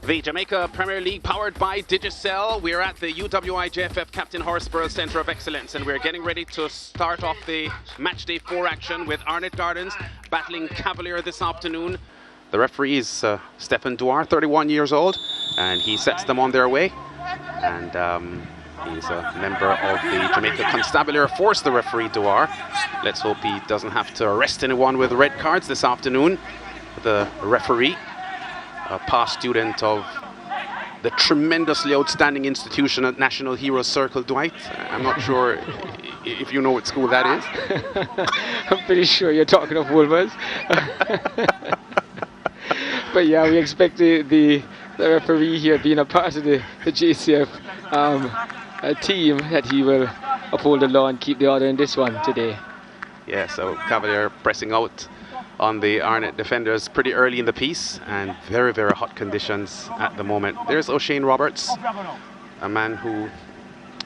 The Jamaica Premier League powered by Digicel. We're at the UWI-JFF Captain Horsburgh Centre of Excellence and we're getting ready to start off the match day 4 action with Arnett Gardens battling Cavalier this afternoon. The referee is Stephen Duar, 31 years old, and he sets them on their way. And he's a member of the Jamaica Constabulary Force, the referee Duar. Let's hope he doesn't have to arrest anyone with red cards this afternoon. The referee, a past student of the tremendously outstanding institution at National Heroes Circle, Dwight. I'm not sure if you know what school that is. I'm pretty sure you're talking of Wolvers. But yeah, we expect the referee here being a part of the JCF team that he will uphold the law and keep the order in this one today. Yeah, so Cavalier pressing out on the Arnett defenders pretty early in the piece, and very, very hot conditions at the moment. There's O'Shane Roberts, a man who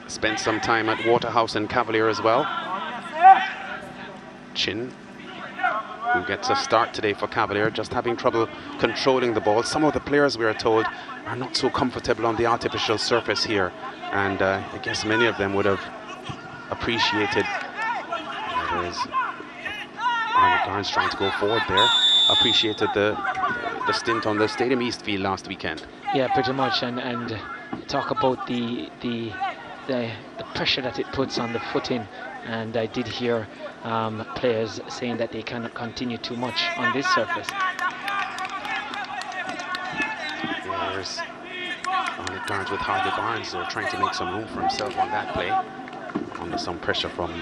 spent some time at Waterhouse and Cavalier as well. Chin, who gets a start today for Cavalier, just having trouble controlling the ball. Some of the players, we are told, are not so comfortable on the artificial surface here, and I guess many of them would have appreciated. There's Arnett Gardens trying to go forward there. Appreciated the stint on the Stadium East field last weekend. Yeah, pretty much, and talk about the pressure that it puts on the footing. And I did hear players saying that they cannot continue too much on this surface. Yeah, there's Arnett Gardens with Hardy Barnes, so trying to make some room for himself on that play. Under some pressure from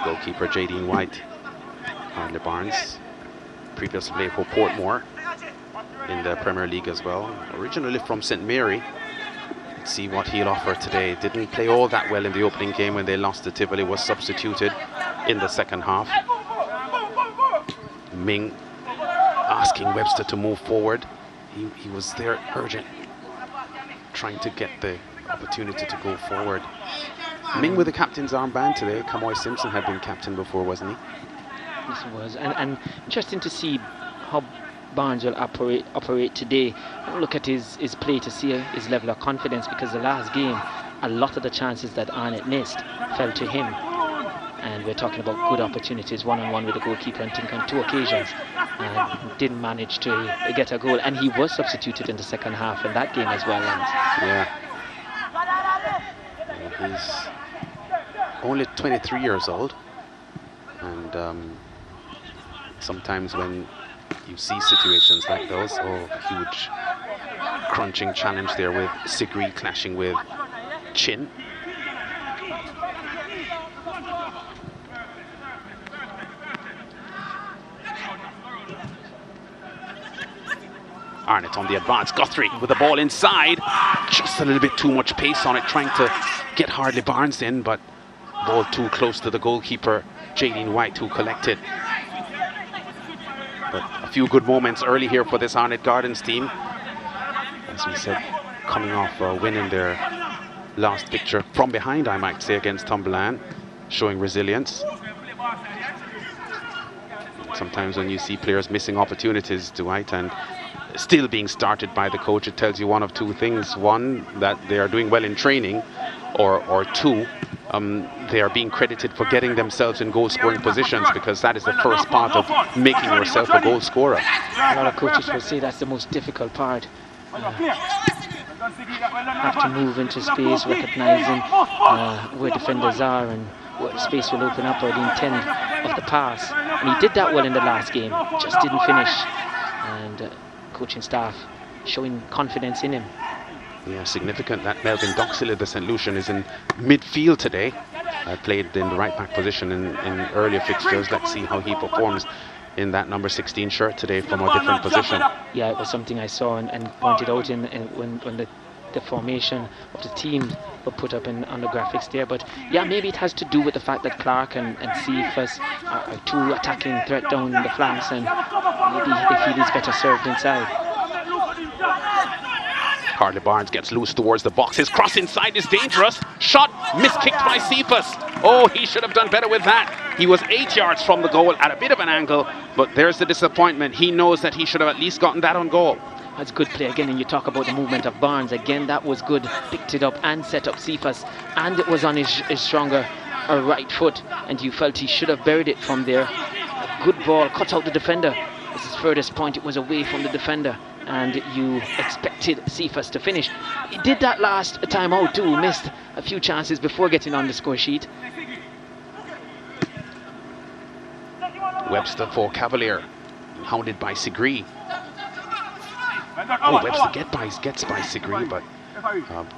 goalkeeper J.D. White. Hardy Barnes, previously played for Portmore in the Premier League as well. Originally from St. Mary. Let's see what he'll offer today. Didn't play all that well in the opening game when they lost to Tivoli. Was substituted in the second half. Ming asking Webster to move forward. He was there urgent, trying to get the opportunity to go forward. Ming with the captain's armband today. Kamoy Simpson had been captain before, wasn't he? Yes, it was. And interesting to see how Barnes will operate today. Look at his play to see his level of confidence, because the last game, a lot of the chances that Arnett missed fell to him. And we're talking about good opportunities, one-on-one with the goalkeeper, and think on 2 occasions. And didn't manage to get a goal. And he was substituted in the second half in that game as well. Yeah. He's only 23 years old. And sometimes when you see situations like those, huge crunching challenge there with Sigri clashing with Chin. Arnett on the advance. Guthrie with the ball inside. Just a little bit too much pace on it, trying to get Hartley Barnes in, but ball too close to the goalkeeper, Jaylene White, who collected. But a few good moments early here for this Arnett Gardens team. As we said, coming off a win in their last picture from behind, I might say, against Cumberland, showing resilience. Sometimes when you see players missing opportunities, Dwight, and still being started by the coach, it tells you one of 2 things. One, that they are doing well in training, or 2, they are being credited for getting themselves in goal-scoring positions, because that is the first part of making yourself a goal scorer. A lot of coaches will say that's the most difficult part. Have to move into space, recognizing where defenders are and what space will open up, or the intent of the pass. And he did that well in the last game, just didn't finish. And coaching staff showing confidence in him. Yeah, significant that Melvin Doxley, the St. Lucian, is in midfield today. Played in the right back position in earlier fixtures. Let's see how he performs in that number 16 shirt today from a different position. Yeah, it was something I saw and pointed out when the formation of the team were put up on the graphics there. But yeah, maybe it has to do with the fact that Clark and Cephas are 2 attacking threat down the flanks, and maybe they feel he's better served inside. Hartley Barnes gets loose towards the box. His cross inside is dangerous. Shot miskicked by Cephas. Oh, he should have done better with that. He was 8 yards from the goal at a bit of an angle, but there's the disappointment. He knows that he should have at least gotten that on goal. That's good play again, and you talk about the movement of Barnes. Again, that was good. Picked it up and set up Cephas, and it was on his stronger right foot, and you felt he should have buried it from there. A good ball, cut out the defender. This is furthest point, it was away from the defender, and you expected Cephas to finish. He did that last time out too, missed a few chances before getting on the score sheet. Webster for Cavalier, hounded by Sigri. Oh, Webster gets by Sigri, but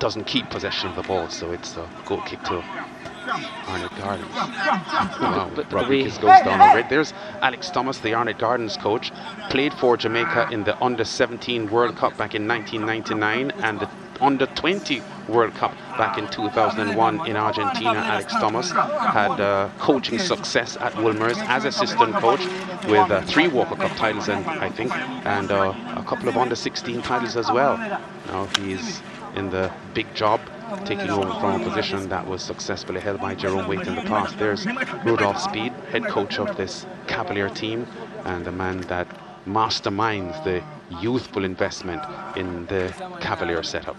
doesn't keep possession of the ball, so it's a goal kick to Arnett Gardens. Wow, Rodriguez goes down already. There's Alex Thomas, the Arnett Gardens coach. Played for Jamaica in the Under-17 World Cup back in 1999 and the Under-20 World Cup back in 2001 in Argentina. Alex Thomas had coaching success at Wolmer's as assistant coach with 3 Walker Cup titles, and a couple of Under-16 titles as well. Now he's in the big job, taking over from a position that was successfully held by Jerome Waite in the past. There's Rudolph Speed, head coach of this Cavalier team, and the man that masterminds the youthful investment in the Cavalier setup.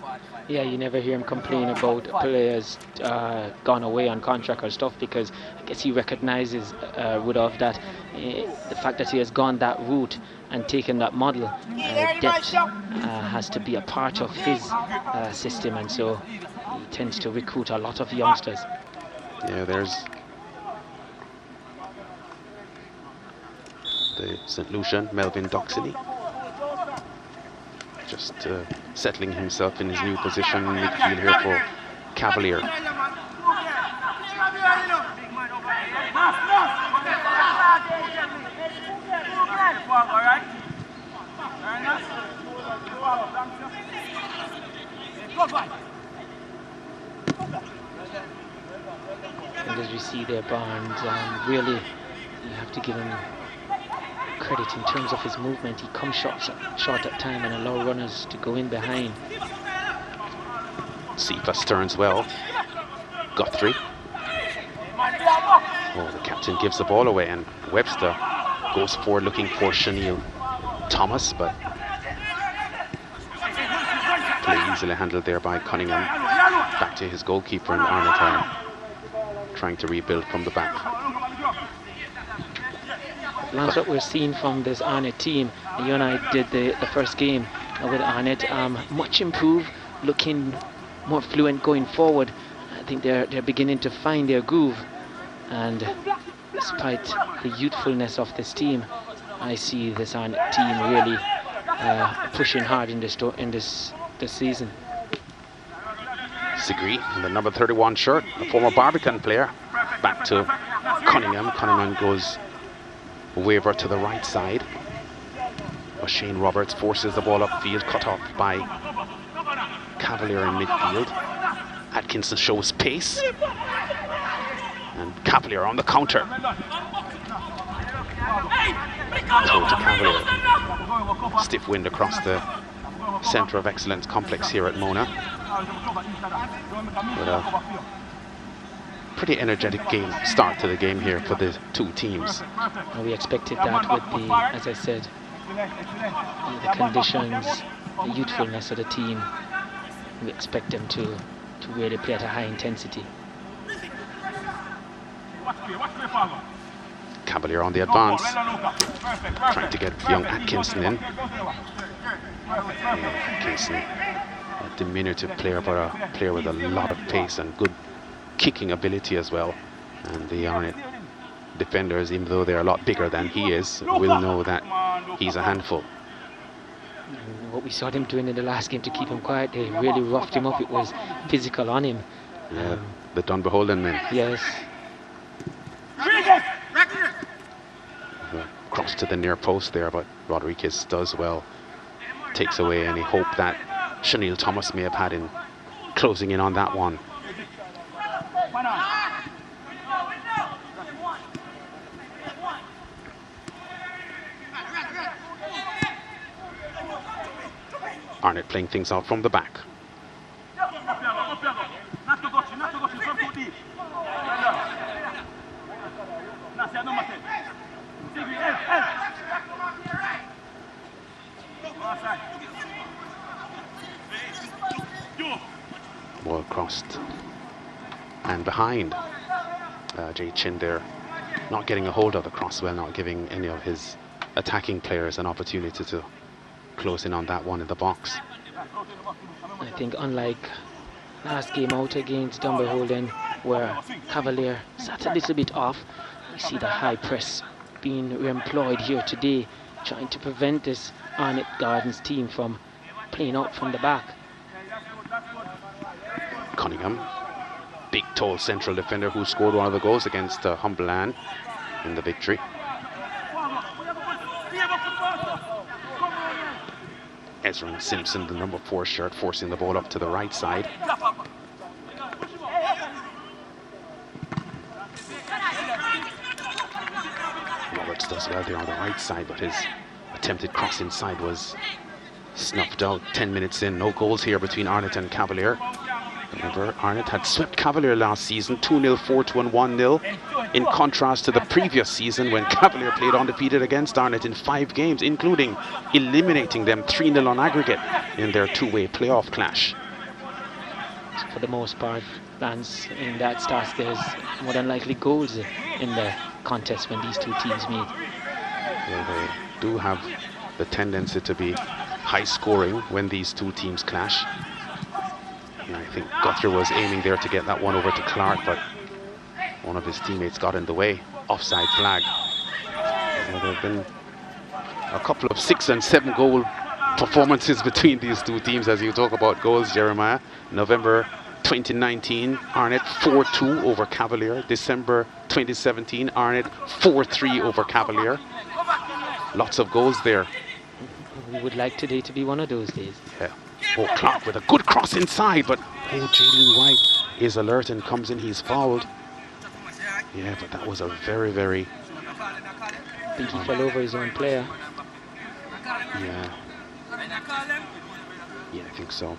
Yeah, you never hear him complain about players gone away on contract or stuff, because I guess he recognizes, Rudolph, that the fact that he has gone that route and taken that model, depth has to be a part of his system, and so he tends to recruit a lot of youngsters. Yeah, there's the St. Lucian, Melvin Doxley, just settling himself in his new position in midfield here for Cavalier. And as we see there, Barnes, really, you have to give him credit in terms of his movement. He comes short at time and allow runners to go in behind. Cephas turns well. Guthrie. Oh, the captain gives the ball away, and Webster goes forward looking for Chanel Thomas, but play easily handled there by Cunningham. Back to his goalkeeper, and Arnett trying to rebuild from the back. Lance, what we're seeing from this Arnett team, you and I did the first game with Arnett, much improved, looking more fluent going forward. I think they're beginning to find their groove, and despite the youthfulness of this team, I see this Arnett team really pushing hard in this season. Sigri in the number 31 shirt, a former Barbican player. Back to Cunningham. Cunningham goes waver to the right side. Shane Roberts forces the ball upfield, cut off by Cavalier in midfield. Atkinson shows pace, and Cavalier on the counter. Throw to Cavalier. Stiff wind across the Centre of Excellence complex here at Mona. With a pretty energetic start to the game here for the two teams. And we expected that with the, as I said, the conditions, the youthfulness of the team. We expect them to really play at a high intensity. Cavalier on the advance, trying to get young Atkinson in. Atkinson, a diminutive player, but a player with a lot of pace and good kicking ability as well. And the Arnett defenders, even though they're a lot bigger than he is, will know that he's a handful. And what we saw them doing in the last game to keep him quiet, they really roughed him up. It was physical on him. Yeah, the Dunbeholden men. Yes. Cross to the near post there, but Rodriguez does well. Takes away any hope that Chanel Thomas may have had in closing in on that one. Arnett playing things out from the back. Ball crossed and behind. Jay Chin there not getting a hold of the cross well, not giving any of his attacking players an opportunity to close in on that one in the box. I think unlike last game out against Dunbarholden, where Cavalier sat a little bit off, we see the high press being re-employed here today, trying to prevent this Arnett Gardens team from playing out from the back. Cunningham, big tall central defender who scored one of the goals against Humberland in the victory. Ezra Simpson, the number 4 shirt, forcing the ball up to the right side. Roberts does well there on the right side, but his attempted cross inside was snuffed out. 10 minutes in, no goals here between Arnett and Cavalier. Remember, Arnett had swept Cavalier last season, 2-0, 4-2 and 1-0, in contrast to the previous season when Cavalier played undefeated against Arnett in 5 games, including eliminating them 3-0 on aggregate in their two-way playoff clash. For the most part, Lance, in that starts, there's more than likely goals in the contest when these two teams meet. Well, they do have the tendency to be high scoring when these two teams clash. And I think Guthrie was aiming there to get that one over to Clark, but one of his teammates got in the way. Offside flag. Well, there have been a couple of 6 and 7 goal performances between these two teams as you talk about goals, Jeremiah. November 2019, Arnett 4-2 over Cavalier. December 2017, Arnett 4-3 over Cavalier. Lots of goals there. We would like today to be one of those days. Yeah. Oh, Clark with a good cross inside, but Jaden White is alert and comes in. He's fouled. Yeah, but that was a very, very... I think he fell over his own player. Yeah. Yeah, I think so.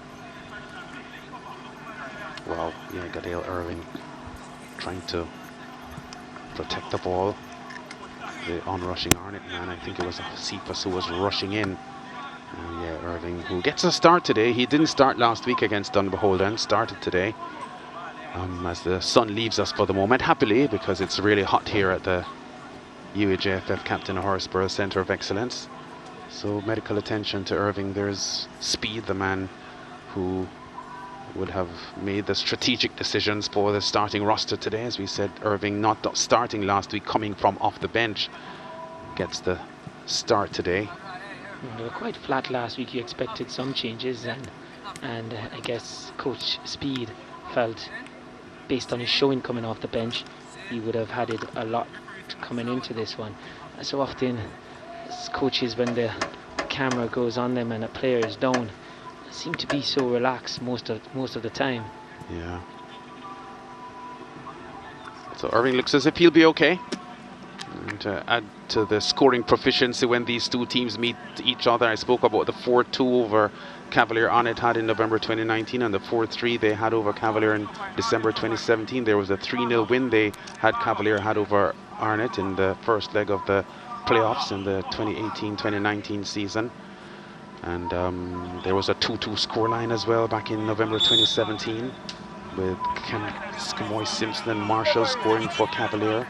Wow, yeah, Gadale Irving trying to protect the ball. The onrushing Arnett man, I think it was Cephas who was rushing in. And yeah, Irving, who gets a start today. He didn't start last week against Dunbarholden, started today. As the sun leaves us for the moment, happily, because it's really hot here at the UAJFF Captain Horsburgh Centre of Excellence. So medical attention to Irving. There's Speed, the man who would have made the strategic decisions for the starting roster today. As we said, Irving not starting last week, coming from off the bench, gets the start today. They were quite flat last week. You expected some changes, and I guess Coach Speed felt, based on his showing coming off the bench, he would have had it a lot coming into this one. So often, as coaches, when the camera goes on them and a player is down, seem to be so relaxed most of the time. Yeah. So Irving looks as if he'll be okay. And to add to the scoring proficiency when these two teams meet each other, I spoke about the 4-2 over Cavalier Arnett had in November 2019 and the 4-3 they had over Cavalier in December 2017. There was a 3-0 win they had over Arnett in the first leg of the playoffs in the 2018-2019 season. And there was a 2-2 scoreline as well back in November 2017 with Skamoy Simpson and Marshall scoring for Cavalier.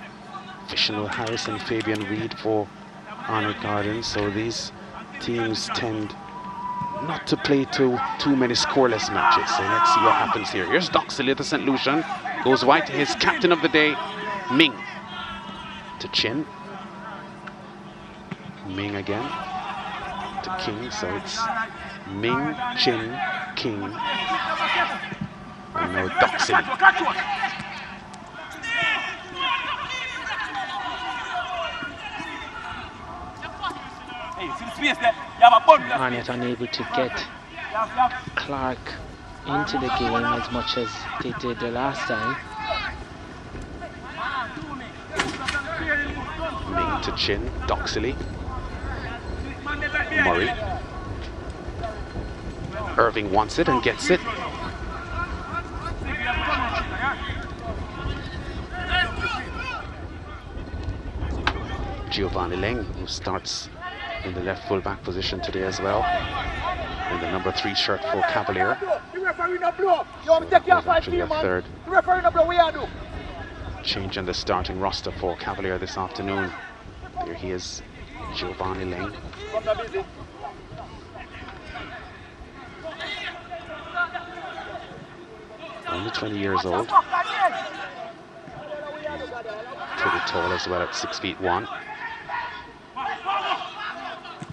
Fishnell Harris and Fabian Reed for Arnett Gardens. So these teams tend not to play too many scoreless matches. So let's see what happens here. Here's Doxley, the St. Lucian. Goes wide to his captain of the day, Ming. To Chin. Ming again. To King. So it's Ming, Chin, King. And now Doxley. Arnett unable to get Clark into the game as much as they did the last time. Ming to Chin, Doxley. Murray. Irving wants it and gets it. Giovanni Leng, who starts in the left full-back position today as well, in the number 3 shirt for Cavalier. So that was actually a third change in the starting roster for Cavalier this afternoon. There he is, Giovanni Lane. Only 20 years old. Pretty tall as well at 6'1".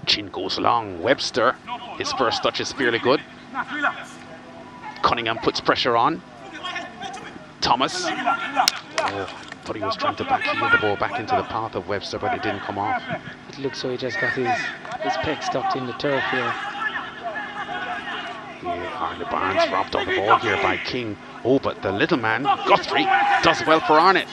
Chin goes long. Webster, his first touch is fairly good. Cunningham puts pressure on. Thomas. Oh, thought he was trying to backheel the ball back into the path of Webster, but it didn't come off. It looks so he just got his peg stuck in the turf here. Yeah, Arnett Barnes robbed on the ball here by King. Oh, but the little man, Guthrie, does well for Arnett.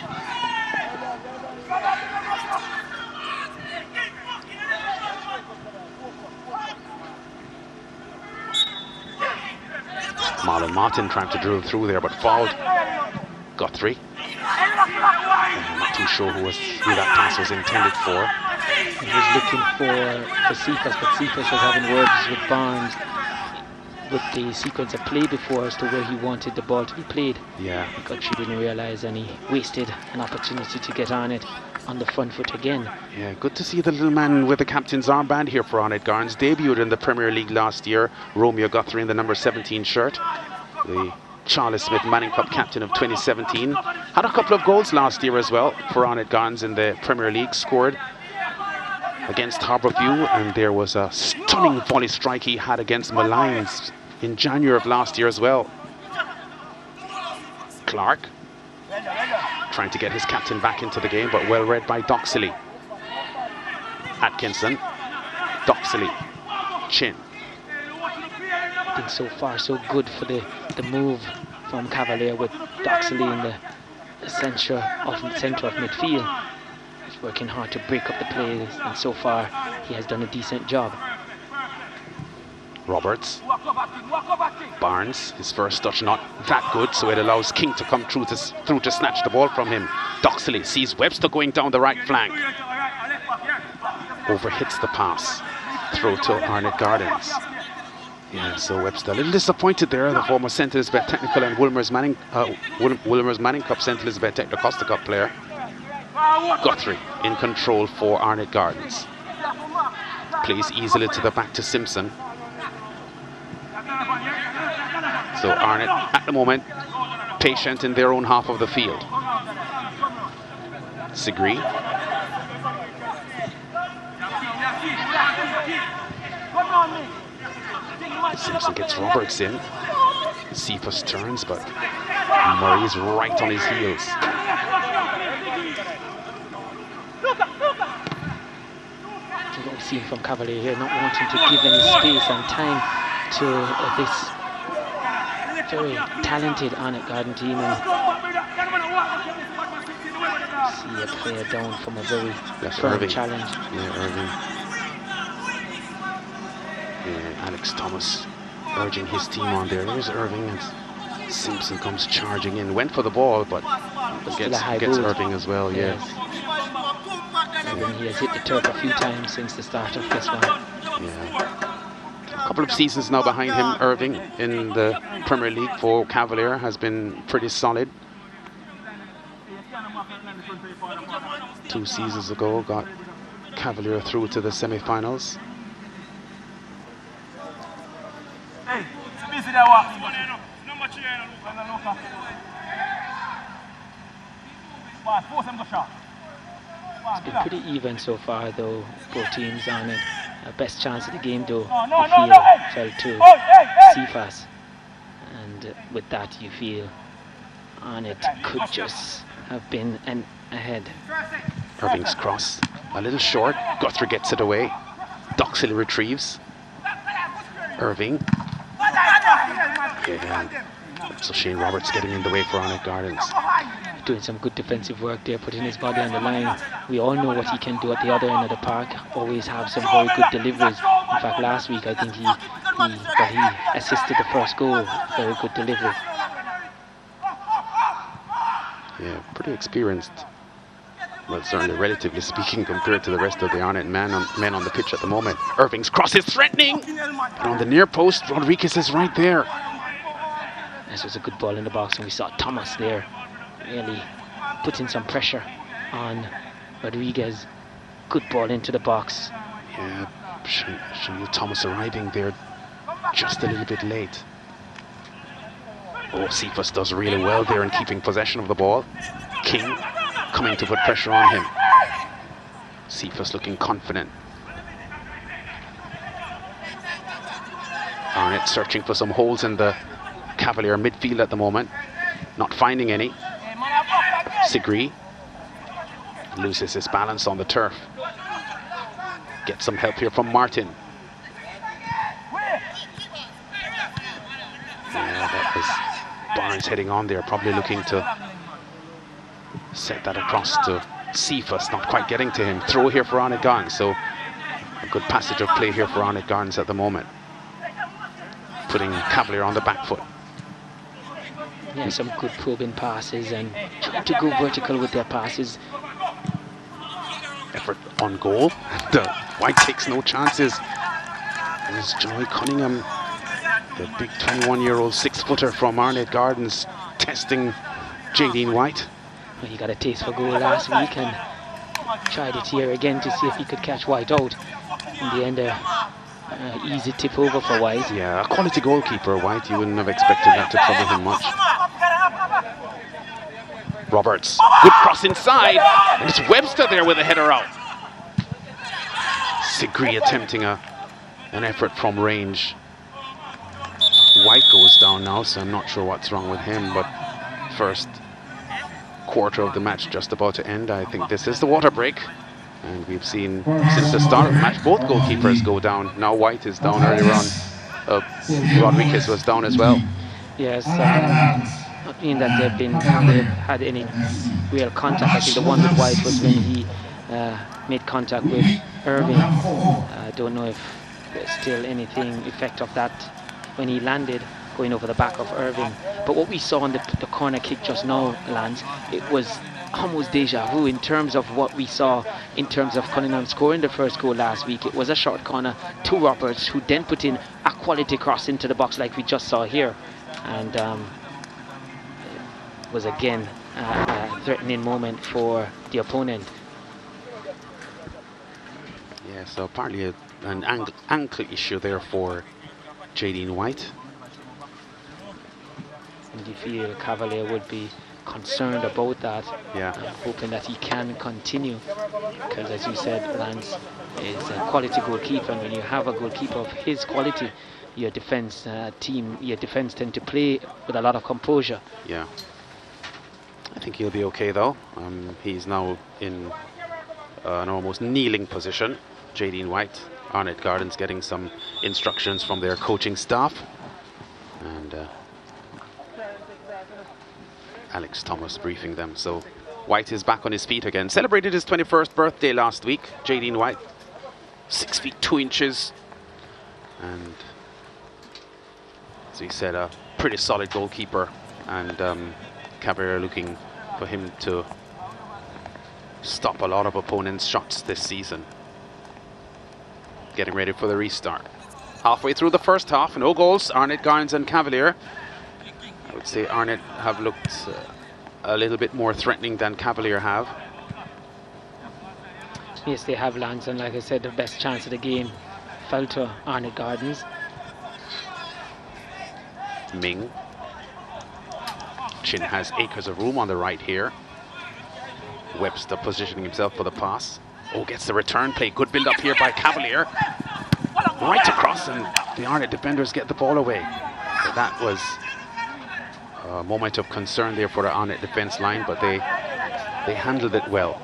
Marlon Martin trying to drill through there, but fouled Guthrie. I'm not too sure who that pass was intended for. He was looking for Cephas, but Cephas was having words with Barnes with the sequence of play before as to where he wanted the ball to be played. Yeah. Guthrie didn't realise, and he wasted an opportunity to get on it on the front foot again. Yeah, good to see the little man with the captain's armband here for Arnett Garns. Debuted in the Premier League last year. Romeo Guthrie in the number 17 shirt. The Charles Smith Manning Cup captain of 2017. Had a couple of goals last year as well for Arnett Garns in the Premier League. Scored against Harbourview, and there was a stunning volley strike he had against Malines in January of last year as well. Clark trying to get his captain back into the game, but well read by Doxley. Atkinson, Doxley, Chin. I think so far so good for the move from Cavalier with Doxley in the centre of midfield. He's working hard to break up the plays, and so far he has done a decent job. Roberts, Barnes, his first touch not that good, so it allows King to come through to snatch the ball from him. Doxley sees Webster going down the right flank. Overhits the pass. Throw to Arnett Gardens. Yeah, so Webster a little disappointed there. The former St. Elizabeth Technical and Wilmer's Manning Cup St. Elizabeth Technical Costa Cup player. Guthrie in control for Arnett Gardens. Plays easily to the back to Simpson. So Arnett, at the moment, patient in their own half of the field. Sigree. Simpson gets Roberts in. Cephas turns, but Murray's right on his heels. What we've seen from Cavalier here, not wanting to give any space and time to this very talented Arnett Garden team, and see a player down from a very firm challenge. Yeah, Irving. Yeah, Alex Thomas urging his team on there. There's Irving, and Simpson comes charging in. Went for the ball, but gets Irving as well. Yes. Irving, he has hit the turf a few times since the start of this one. Yeah. A couple of seasons now behind him. Irving in the Premier League for Cavalier has been pretty solid. 2 seasons ago got Cavalier through to the semi-finals. It's been pretty even so far, though. Both teams on it. Best chance of the game, though, fell to Cephas, and with that you feel Arnett could just have been ahead. Irving's cross, a little short. Guthrie gets it away. Doxley retrieves. Irving. Yeah. So Shane Roberts getting in the way for Arnett Gardens. Doing some good defensive work there, putting his body on the line. We all know what he can do at the other end of the park. Always have some very good deliveries. In fact, last week I think he assisted the first goal. Very good delivery. Yeah, pretty experienced Well, certainly relatively speaking compared to the rest of the Arnett men on the pitch at the moment. Irving's cross is threatening. And on the near post, Rodriguez is right there. This was a good ball in the box, and we saw Thomas there really putting some pressure on Rodriguez. Good ball into the box. Yeah, Shamil Thomas arriving there just a little bit late. Oh, Cephas does really well there in keeping possession of the ball. King coming to put pressure on him. Cephas looking confident. Arnett searching for some holes in the Cavalier midfield at the moment. Not finding any. Sigri loses his balance on the turf. Get some help here from Martin. Yeah, that was Barnes heading on there, probably looking to set that across to Cephas, not quite getting to him. Throw here for Arnett Gardens, so a good passage of play here for Arnett Gardens at the moment. Putting Cavalier on the back foot. Yeah, some good probing passes and trying to go vertical with their passes. Effort on goal. White takes no chances. There's Joy Cunningham, the big 21-year-old 6-footer from Arnett Gardens, testing Jadine White. Well, he got a taste for goal last week and tried it here again to see if he could catch White out. In the end, easy tip over for White. Yeah, a quality goalkeeper, White. You wouldn't have expected that to trouble him much. Roberts, good cross inside, and it's Webster there with a header out. Sigri attempting an effort from range. White goes down now, so I'm not sure what's wrong with him, but first quarter of the match just about to end. I think this is the water break, and we've seen since the start of the match both goalkeepers go down. Now White is down earlier on. Rodriguez was down as well. Yes, not mean that they've had any real contact. I think the one with White was when he made contact with Irving. I don't know if there's still anything effect of that when he landed going over the back of Irving. But what we saw on the corner kick just now, Lance, it was almost deja vu in terms of what we saw in terms of Cunningham scoring the first goal last week. It was a short corner to Roberts, who then put in a quality cross into the box like we just saw here. And it was again a threatening moment for the opponent. Yeah, so partly an ankle issue there for Jadine White. And you feel Cavalier would be concerned about that. Yeah. Hoping that he can continue, because as you said, Lance is a quality goalkeeper, and when you have a goalkeeper of his quality, your defense tend to play with a lot of composure. Yeah. I think he'll be okay though. He's now in an almost kneeling position. Jadine White, Arnett Gardens getting some instructions from their coaching staff, and Alex Thomas briefing them. So White is back on his feet again. Celebrated his 21st birthday last week. Jadine White, 6 feet 2 inches, and as he said, a pretty solid goalkeeper, and Cavalier looking for him to stop a lot of opponents' shots this season. Getting ready for the restart. Halfway through the first half, no goals, Arnett Gardens and Cavalier. I would say Arnett have looked a little bit more threatening than Cavalier have. Yes, they have, Lance, and like I said, the best chance of the game fell to Arnett Gardens. Ming. Chin has acres of room on the right here. Webster positioning himself for the pass. Oh, gets the return play. Good build up here by Cavalier. Right across, and the Arnett defenders get the ball away. So that was a moment of concern there for the Arnett defense line, but they handled it well.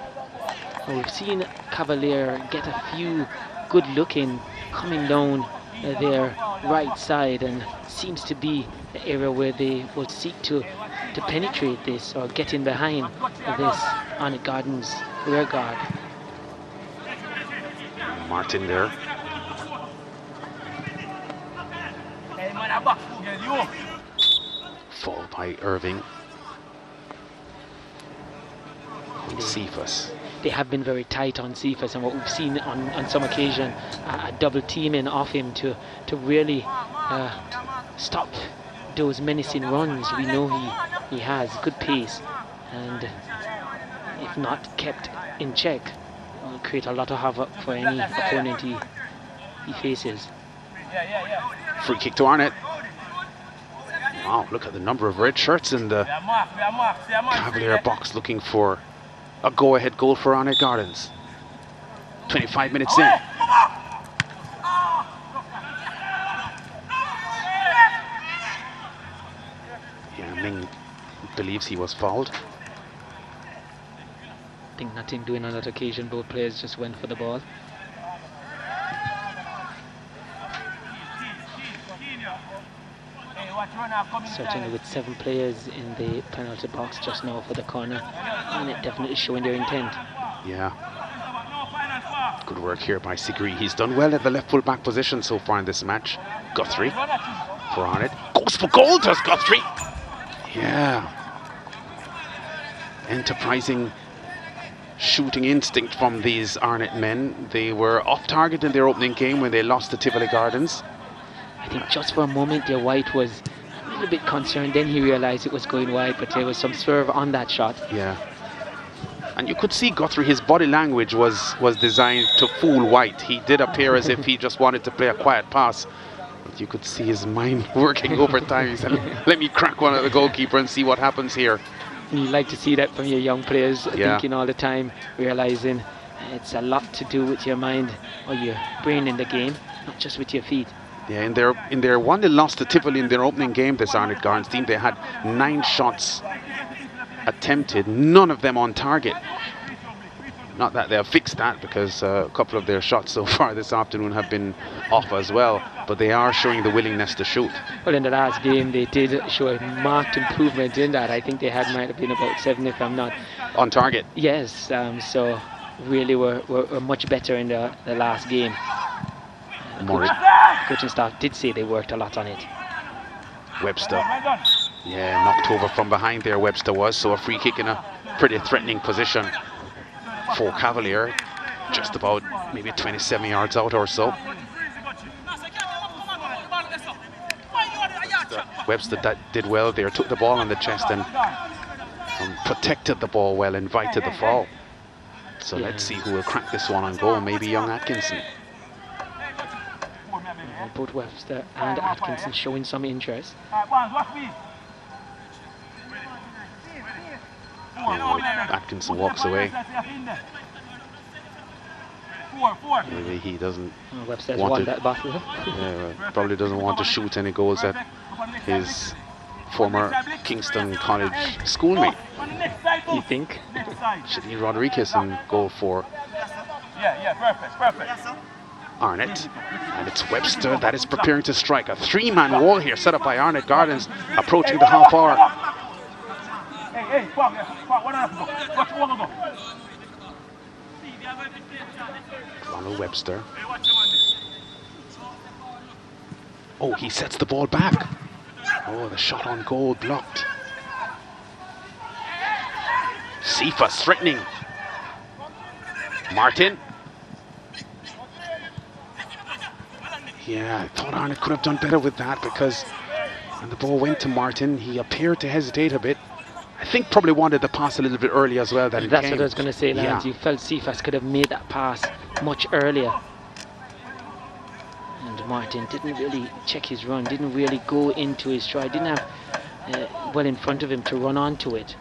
Well, we've seen Cavalier get a few good looking coming down their right side, and seems to be the area where they will seek to penetrate this or get in behind this Arnett Gardens rear guard. Martin there. Fall by Irving. And Cephas. they have been very tight on Cephas, and what we've seen on some occasion, a double teaming off him to really stop those menacing runs. We know he has good pace, and if not kept in check, will create a lot of havoc for any opponent he faces. Free kick to Arnett. Wow, look at the number of red shirts in the Cavalier box looking for a go-ahead goal for Arnett Gardens. 25 minutes in. Yeah, Ming believes he was fouled. I think nothing doing on that occasion. Both players just went for the ball. Certainly with 7 players in the penalty box just now for the corner, and it definitely showing their intent. Yeah. Good work here by Sigri. He's done well at the left full back position so far in this match. Guthrie for Arnett. Goes for goal, does Guthrie. Yeah. Enterprising shooting instinct from these Arnett men. They were off target in their opening game when they lost to Tivoli Gardens. I think just for a moment there White was a little bit concerned, then he realized it was going wide, but there was some swerve on that shot. Yeah. And you could see Guthrie, his body language was designed to fool White. He did appear as if he just wanted to play a quiet pass. But you could see his mind working overtime. He said, let me crack one at the goalkeeper and see what happens here. And you like to see that from your young players, thinking all the time, realizing it's a lot to do with your mind or your brain in the game, not just with your feet. Yeah, in their 1-0 loss to Tivoli in their opening game, this Arnett Gardens team, they had 9 shots attempted, none of them on target. Not that they'll fix that, because a couple of their shots so far this afternoon have been off as well, but they are showing the willingness to shoot. Well, in the last game they did show a marked improvement in that. I think they might have been about 7 if I'm not on target. Yes, so really were much better in the last game. Coaching staff did say they worked a lot on it. Webster, yeah, knocked over from behind there, Webster was, so a free kick in a pretty threatening position for Cavalier, just about maybe 27 yards out or so. Webster did well there, took the ball on the chest and protected the ball well, invited the foul. So let's see who will crack this one on goal, maybe young Atkinson. Both Webster and Atkinson showing some interest. Atkinson walks away. Maybe he doesn't Webster's want won to, that battle. Yeah, probably doesn't want to shoot any goals at his former Kingston College schoolmate. You think? Shadeen Rodriguez in goal for Arnett, and it's Webster that is preparing to strike. A 3-man wall here set up by Arnett Gardens, approaching the half hour. Ronald Webster. Oh, he sets the ball back. Oh, the shot on goal blocked. Cephas threatening. Martin. Yeah, I thought Arnett could have done better with that, because when the ball went to Martin, he appeared to hesitate a bit. I think probably wanted the pass a little bit early as well. That's what I was going to say, Lance. You felt Cephas could have made that pass much earlier. And Martin didn't really check his run, didn't really go into his stride, didn't have well in front of him to run onto it.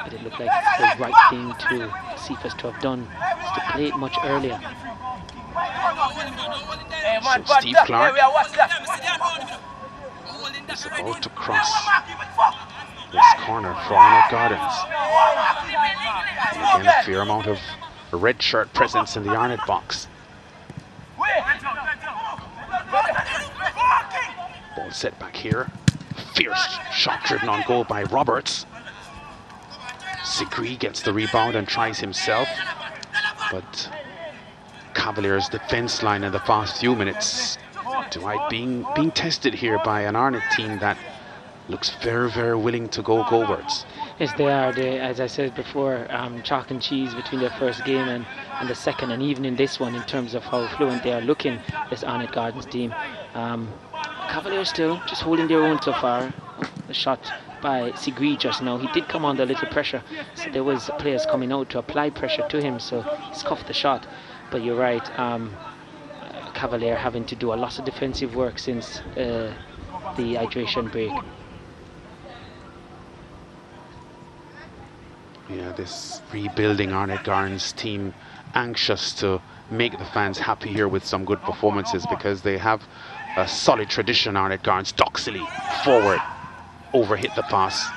But it looked like the right thing to Cephas to have done is to play it much earlier. So Steve Clark is about to cross this corner for Arnett Gardens. Again, a fair amount of red shirt presence in the Arnett box. Ball set back here. Fierce shot driven on goal by Roberts. Sigri gets the rebound and tries himself, but Cavalier's defense line in the past few minutes, Dwight being tested here by an Arnett team that looks very, very willing to go gowards. Yes, they are. They, as I said before, chalk and cheese between their first game and the second, and even in this one, in terms of how fluent they are looking, this Arnett Gardens team. Cavaliers still just holding their own so far. The shot by Sigrid just now, he did come under a little pressure, so there was players coming out to apply pressure to him, so he scuffed the shot. But you're right, Cavalier having to do a lot of defensive work since the hydration break. Yeah, this rebuilding Arnett Gardens team anxious to make the fans happy here with some good performances, because they have a solid tradition. Arnett Gardens, Doxley forward, overhit the pass,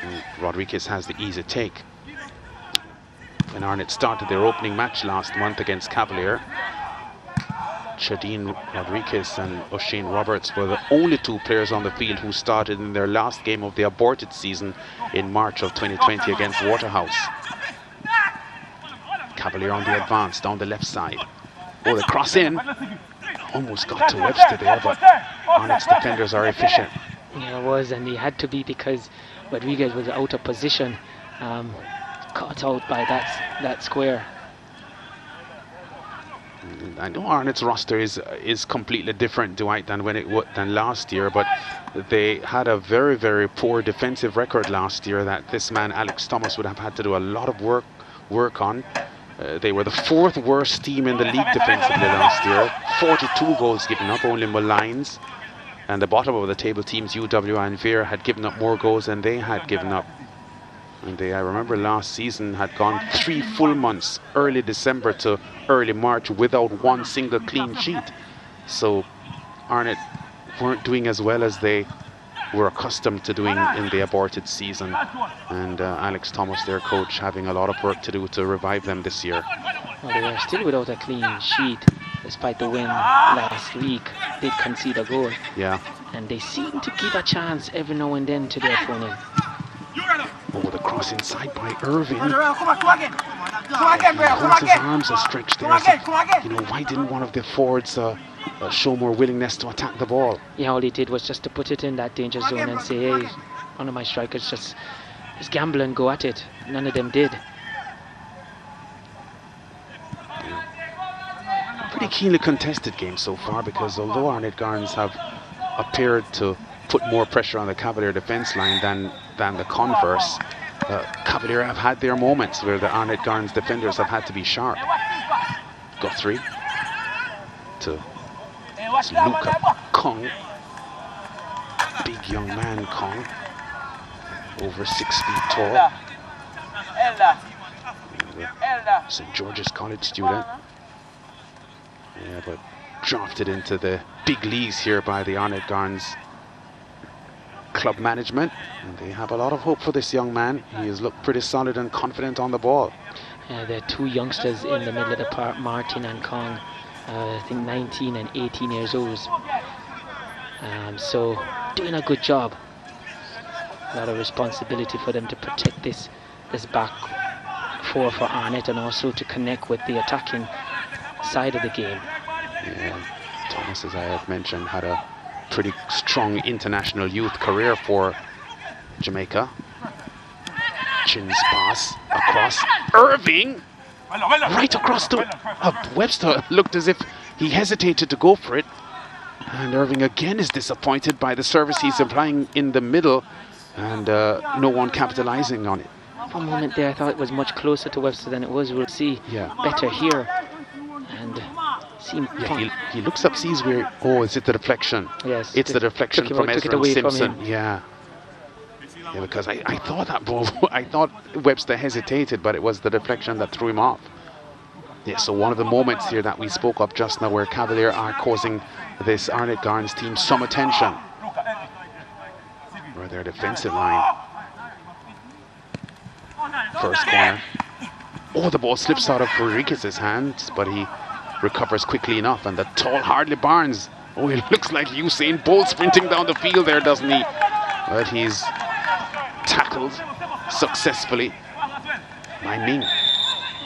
and Rodriguez has the easy take. When Arnett started their opening match last month against Cavalier, Chadine Rodriguez and O'Shane Roberts were the only two players on the field who started in their last game of the aborted season in March of 2020 against Waterhouse. Cavalier on the advance down the left side. Oh, the cross in. Almost got to Webster there, but Arnett's defenders are efficient. Yeah, it was, and he had to be, because Rodriguez was out of position, caught out by that square. I know Arnett's roster is completely different, Dwight, than last year, but they had a very, very poor defensive record last year that this man Alex Thomas would have had to do a lot of work on. They were the fourth worst team in the league defensively last year. 42 goals given up, only Malines and the bottom of the table teams, UWI and Veer, had given up more goals than they had given up. And I remember last season had gone 3 full months, early December to early March, without one single clean sheet. So Arnett weren't doing as well as they were accustomed to doing in the aborted season. And Alex Thomas, their coach, having a lot of work to do to revive them this year. Well, they were still without a clean sheet, despite the win last week. Did concede a goal. Yeah. And they seem to give a chance every now and then to their opponent. Oh, the cross inside by Irving. He holds his arms stretched there. You know, why didn't one of the forwards show more willingness to attack the ball? Yeah, all he did was just to put it in that danger zone and say, hey, one of my strikers just gamble and go at it. None of them did. Pretty keenly contested game so far, because although Arnett Gardens have appeared to put more pressure on the Cavalier defence line than the converse, Cavalier have had their moments where the Arnett Gardens defenders have had to be sharp. Guthrie to Luca Kong. Big young man Kong, over 6 feet tall. St. George's College student. Yeah, but drafted into the big leagues here by the Arnett Gardens club management, and they have a lot of hope for this young man. He has looked pretty solid and confident on the ball. There are two youngsters in the middle of the park, Martin and Kong, I think 19 and 18 years old. So doing a good job. A lot of responsibility for them to protect this back four for Arnett, and also to connect with the attacking side of the game. Yeah, Thomas, as I have mentioned, had a pretty strong international youth career for Jamaica. Chin's pass across. Irving! Right across to Webster. Looked as if he hesitated to go for it. And Irving again is disappointed by the service he's applying in the middle, and no one capitalizing on it. For a moment there, I thought it was much closer to Webster than it was. We'll see better here. And he looks up, sees where, is it the deflection? Yes. It's the deflection from Ezra Simpson. Yeah, because I thought that ball, I thought Webster hesitated, but it was the deflection that threw him off. Yeah, so one of the moments here that we spoke of just now, where Cavalier are causing this Arnett Gardens team some attention. Where their defensive line. First corner. Oh, the ball slips out of Rodriguez's hands, but he recovers quickly enough. And the tall Hardley Barnes. Oh, he looks like Usain Bolt sprinting down the field there, doesn't he? But he's tackled successfully by Ming.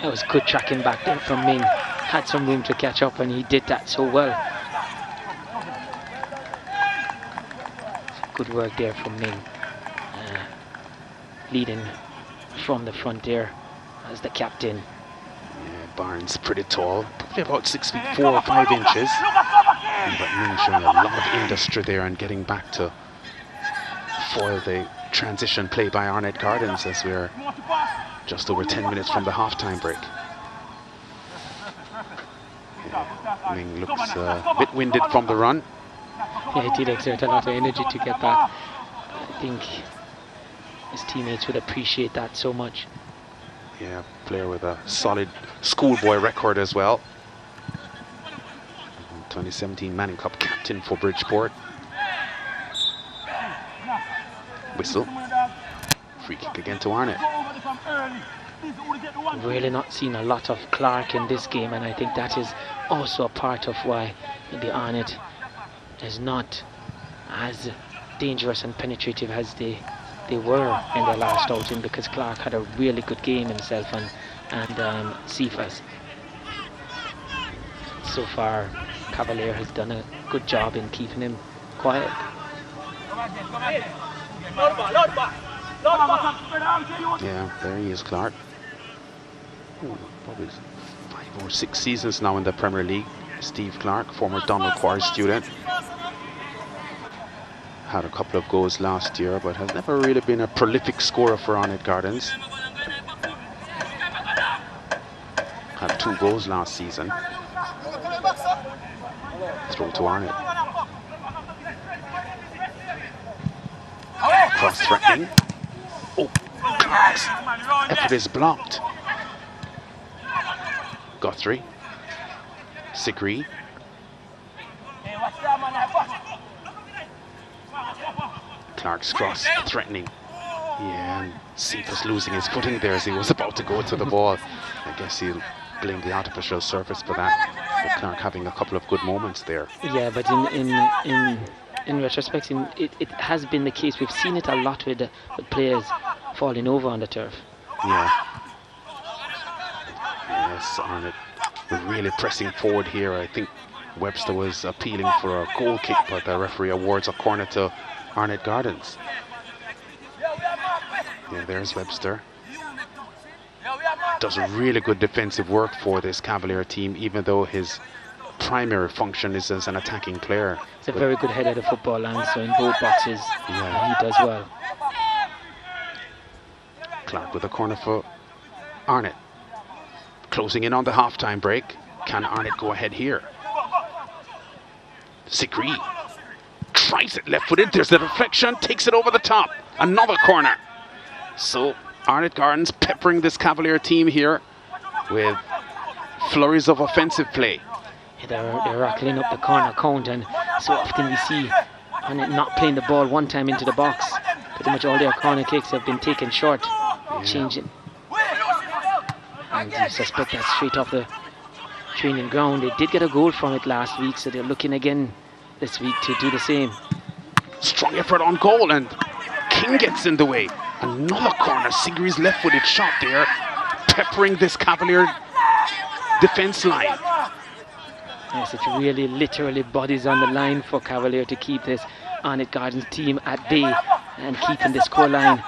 That was good tracking back there from Ming. Had some room to catch up, and he did that so well. Good work there from Ming. Leading from the front there as the captain. Yeah, Barnes pretty tall, probably about 6'4" or 5 inches. But Ming showing a lot of industry there and getting back to foil the transition play by Arnett Gardens as we're just over 10 minutes from the halftime break. Yeah, Ming looks a bit winded from the run. Yeah, he did exert a lot of energy to get back. I think his teammates would appreciate that so much. Yeah, player with a solid schoolboy record as well. 2017 Manning Cup captain for Bridgeport. Whistle. Free kick again to Arnett. Really not seen a lot of Clark in this game, and I think that is also a part of why maybe Arnett is not as dangerous and penetrative as they were in their last outing, because Clark had a really good game himself and Cephas. So far, Cavalier has done a good job in keeping him quiet. Yeah, there he is, Clark. Probably 5 or 6 seasons now in the Premier League. Steve Clark, former Donald Quarry student. Had a couple of goals last year, but has never really been a prolific scorer for Arnett Gardens. Had 2 goals last season. Throw to Arnett. Cross threatening. Oh, Clark's effort is blocked. Guthrie. Sigri. Clark's cross threatening. Yeah, and Cephas losing his footing there as he was about to go to the ball. I guess he'll blame the artificial surface for that. But Clark having a couple of good moments there. Yeah, but in retrospect, it has been the case. We've seen it a lot with players falling over on the turf. Yeah. Yes, Arnett really pressing forward here. I think Webster was appealing for a goal kick, but the referee awards a corner to Arnett Gardens. Yeah, there's Webster. Does really good defensive work for this Cavalier team, even though his primary function is as an attacking player. He's a very good head of the football, and so in both boxes, yeah, he does well. Clark with a corner for Arnett. Closing in on the halftime break. Can Arnett go ahead here? Sikri tries it left-footed. There's the deflection. Takes it over the top. Another corner. So Arnett Gardens peppering this Cavalier team here with flurries of offensive play. Yeah, they're rattling up the corner count, and so often we see Arnett not playing the ball one time into the box. Pretty much all their corner kicks have been taken short. Yeah. Changing. And you suspect that straight off the training ground. They did get a goal from it last week, so they're looking again this week to do the same. Strong effort on goal, and King gets in the way. Another corner. Sigri's left-footed shot there, peppering this Cavalier defense line. Yes, it really literally bodies on the line for Cavalier to keep this Arnett Gardens team at bay and keeping the scoreline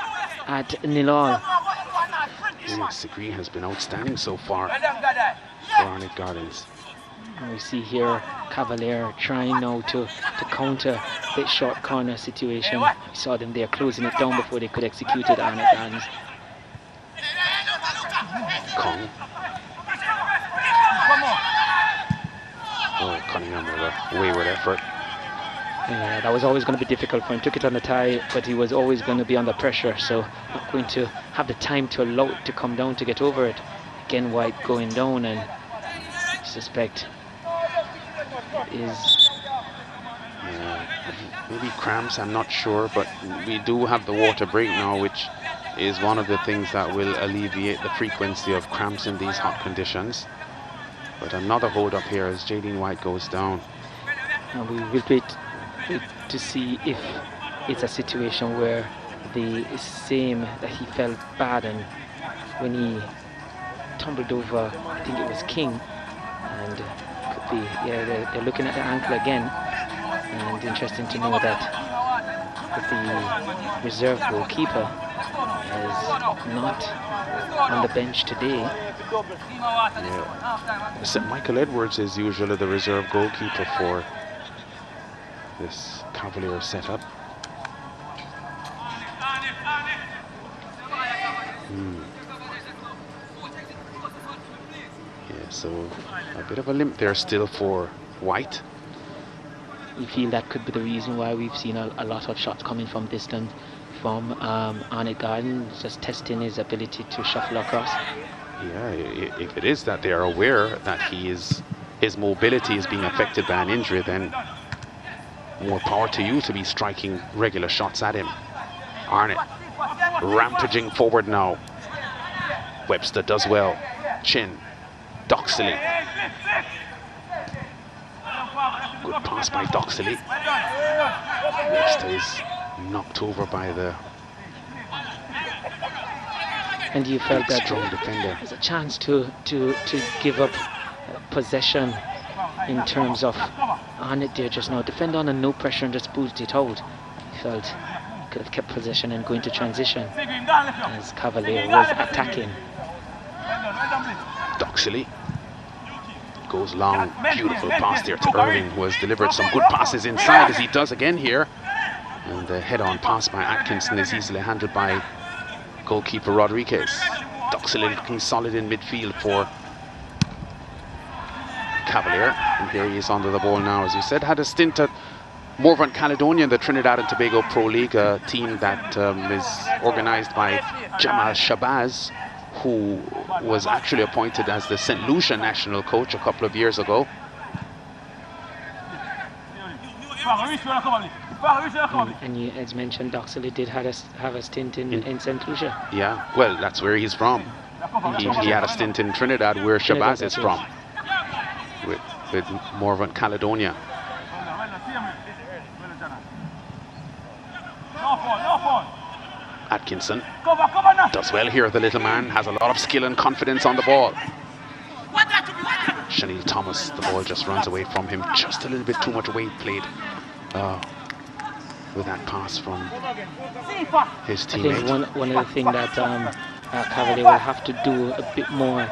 at 0-0. Yeah, Sigri has been outstanding so far for Arnett Gardens. And we see here Cavalier trying now to counter the short corner situation. We saw them there closing it down before they could execute it. Arnett Gardens. Kong. Oh, Cunningham with a wayward effort. Yeah, that was always going to be difficult for him. Took it on the tie, but he was always going to be under pressure, so not going to have the time to allow it to come down to get over it. Again, White going down, and I suspect is maybe cramps, I'm not sure, but we do have the water break now, which is one of the things that will alleviate the frequency of cramps in these hot conditions. But another hold up here as Jaden White goes down. And we will wait to see if it's a situation where the same that he felt bad, and when he tumbled over, I think it was King, and could be, yeah, they're looking at the ankle again, and interesting to know that that the reserve goalkeeper is not on the bench today. Yeah. So Michael Edwards is usually the reserve goalkeeper for this Cavalier setup. Yeah, so a bit of a limp there still for White. You feel that could be the reason why we've seen a lot of shots coming from distance from Arnett Garden, just testing his ability to shuffle across. Yeah, if it is that they are aware that his mobility is being affected by an injury, then more power to you to be striking regular shots at him. Arnett rampaging forward now. Webster does well. Chin. Doxley. Good pass by Doxley. Webster is knocked over by the And you felt that strong defender. there's a chance to give up possession in terms of Arnett there just now. Defend on and no pressure and just boot it out. He felt he could have kept possession and go into transition as Cavalier was attacking. Doxley goes long, beautiful pass there to Erling, who has delivered some good passes inside, as he does again here. And the head-on pass by Atkinson is easily handled by goalkeeper Rodriguez. Doxley looking solid in midfield for Cavalier, and here he is under the ball now. As you said, had a stint at Morvant Caledonia in the Trinidad and Tobago Pro League, a team that is organised by Jamal Shabazz, who was actually appointed as the St. Lucia national coach a couple of years ago. And you, as mentioned, Doxley did have a stint in St. Lucia. Yeah, well, that's where he's from. He had a stint in Trinidad, where Shabazz is from, with Morvant Caledonia. Atkinson does well here. The little man has a lot of skill and confidence on the ball. Shanil Thomas, the ball just runs away from him. Just a little bit too much weight played with that pass from his teammate. I think one of the things that Cavalier will have to do a bit more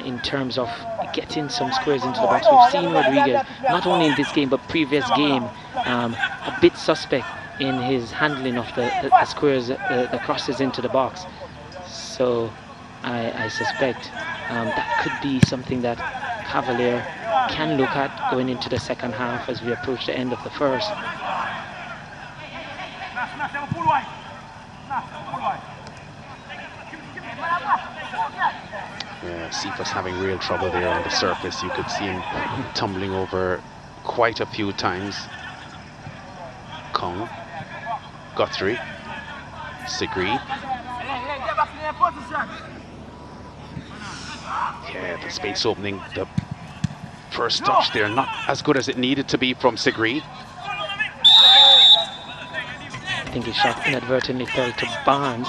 in terms of getting some squares into the box. We've seen Rodriguez, not only in this game but previous game, a bit suspect in his handling of the squares, the crosses into the box. So I suspect that could be something that Cavalier can look at going into the second half as we approach the end of the first. Yeah, Cephas having real trouble there on the surface. You could see him tumbling over quite a few times. Kong, Guthrie, Sigri. Yeah, the space opening, the first touch there, not as good as it needed to be from Sigri. I think his shot inadvertently fell to Barnes,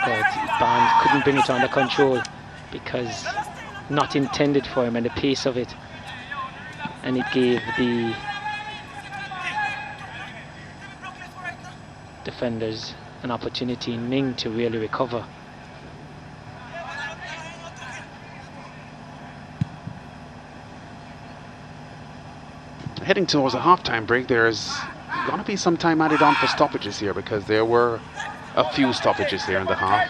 but Barnes couldn't bring it under control because not intended for him and the pace of it, and it gave the defenders an opportunity in Ming to really recover. Heading towards a half-time break, there's going to be some time added on for stoppages here, because there were a few stoppages here in the half.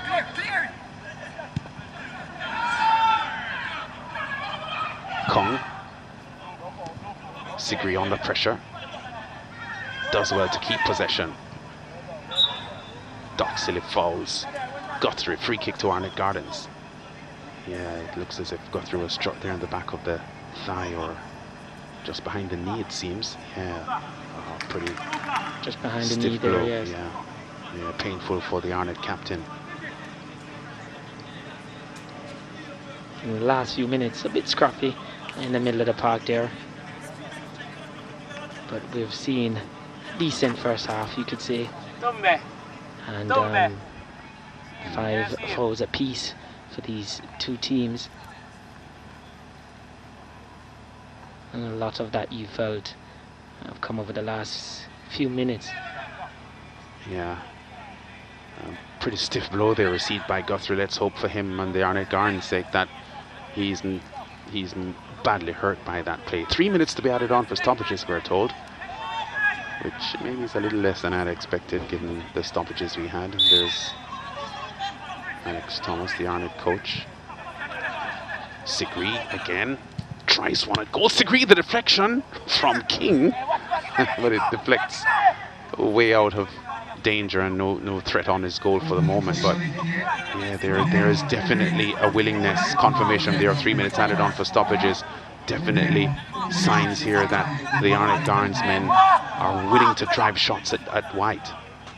Kong. Sigri under pressure. Does well to keep possession. Doxley fouls. Guthrie, free kick to Arnett Gardens. Yeah, it looks as if Guthrie was struck there in the back of the thigh, or just behind the knee, it seems. Yeah, pretty just behind the knee there, yes. Yeah, painful for the Arnett captain. In the last few minutes, a bit scrappy in the middle of the park there. But we've seen decent first half, you could say. And 5 fouls apiece for these two teams. And a lot of that you felt have come over the last few minutes. Yeah. Pretty stiff blow there received by Guthrie. Let's hope for him and the Arnett Gardens' sake that he's badly hurt by that play. 3 minutes to be added on for stoppages, we're told, which maybe is a little less than I'd expected given the stoppages we had. There's Alex Thomas, the Arnett coach. Sigri again tries one. It goes Sigri, the deflection from King, but it deflects way out of danger and no threat on his goal for the moment. But yeah, there is definitely a willingness, confirmation there. 3 minutes added on for stoppages. Definitely signs here that the Arnett Gardens men are willing to drive shots at White.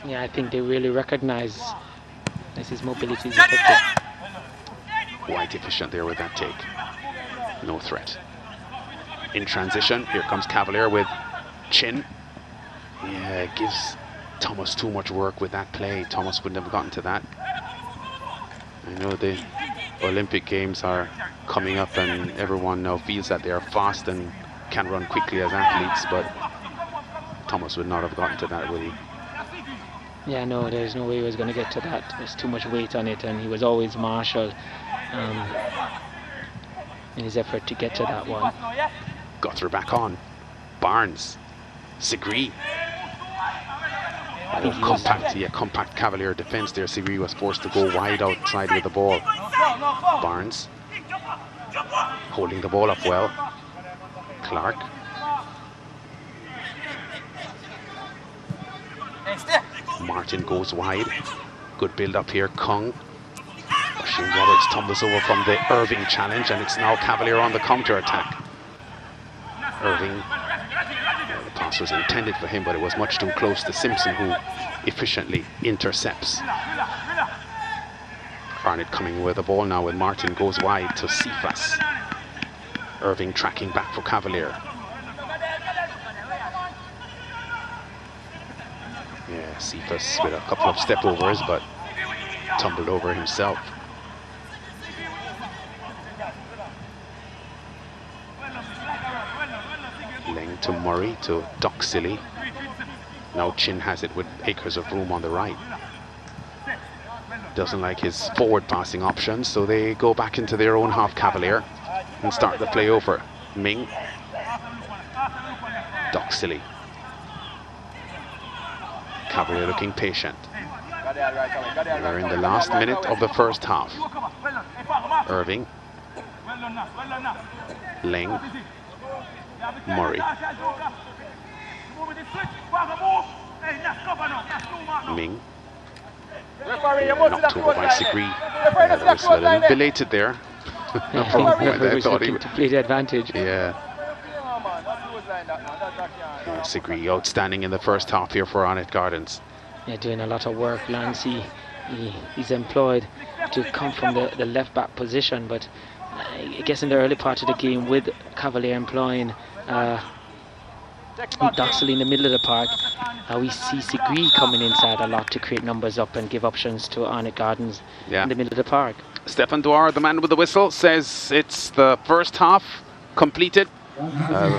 Yeah, I think they really recognize that his mobility is effective. White efficient there with that take. No threat. In transition, here comes Cavalier with Chin. Yeah, it gives Thomas too much work with that play. Thomas wouldn't have gotten to that. I know the Olympic Games are coming up and everyone now feels that they are fast and can run quickly as athletes, but Thomas would not have gotten to that, would he? Yeah, no, there's no way he was going to get to that. There's too much weight on it, and he was always marshaled in his effort to get to that one. Guthrie back on. Barnes. Sigri. Compact Cavalier defense there. Sigri was forced to go wide outside with the ball. Barnes holding the ball up well. Clark. Martin goes wide. Good build up here. Kung. Shane Roberts tumbles over from the Irving challenge, and it's now Cavalier on the counter attack. Irving. The pass was intended for him, but it was much too close to Simpson, who efficiently intercepts. Arnett coming with the ball now with Martin, goes wide to Cephas. Irving tracking back for Cavalier. Yeah, Cephas with a couple of step overs, but tumbled over himself. Leng to Murray to Doxley. Now Chin has it with acres of room on the right. Doesn't like his forward passing options, so they go back into their own half, Cavalier, and start the play over. Ming. Doxley. Cavalier looking patient. We're in the last minute of the first half. Irving. Leng. Murray. Ming. Knocked over by Sigri. Was a little belated there. I thought he would play the advantage. Yeah. Sigri outstanding in the first half here for Arnett Gardens. Yeah, doing a lot of work. Lance, he's employed to come from the left back position, but I guess in the early part of the game with Cavalier employing Doxley in the middle of the park, we see Sigri coming inside a lot to create numbers up and give options to Arnett Gardens in the middle of the park. Stefan Dwar, the man with the whistle, says it's the first half completed.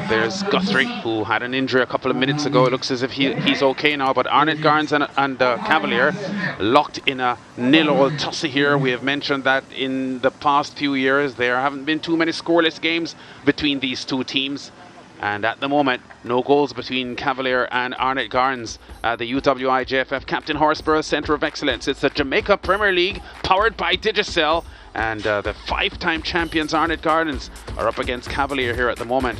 There's Guthrie, who had an injury a couple of minutes ago. It looks as if he's okay now, but Arnett Gardens and Cavalier locked in a 0-0 tussle here. We have mentioned that in the past few years there haven't been too many scoreless games between these two teams, and at the moment no goals between Cavalier and Arnett Gardens. The UWI JFF Captain Horsburgh Centre of Excellence. It's the Jamaica Premier League powered by Digicel. And the 5-time champions Arnett Gardens are up against Cavalier here at the moment.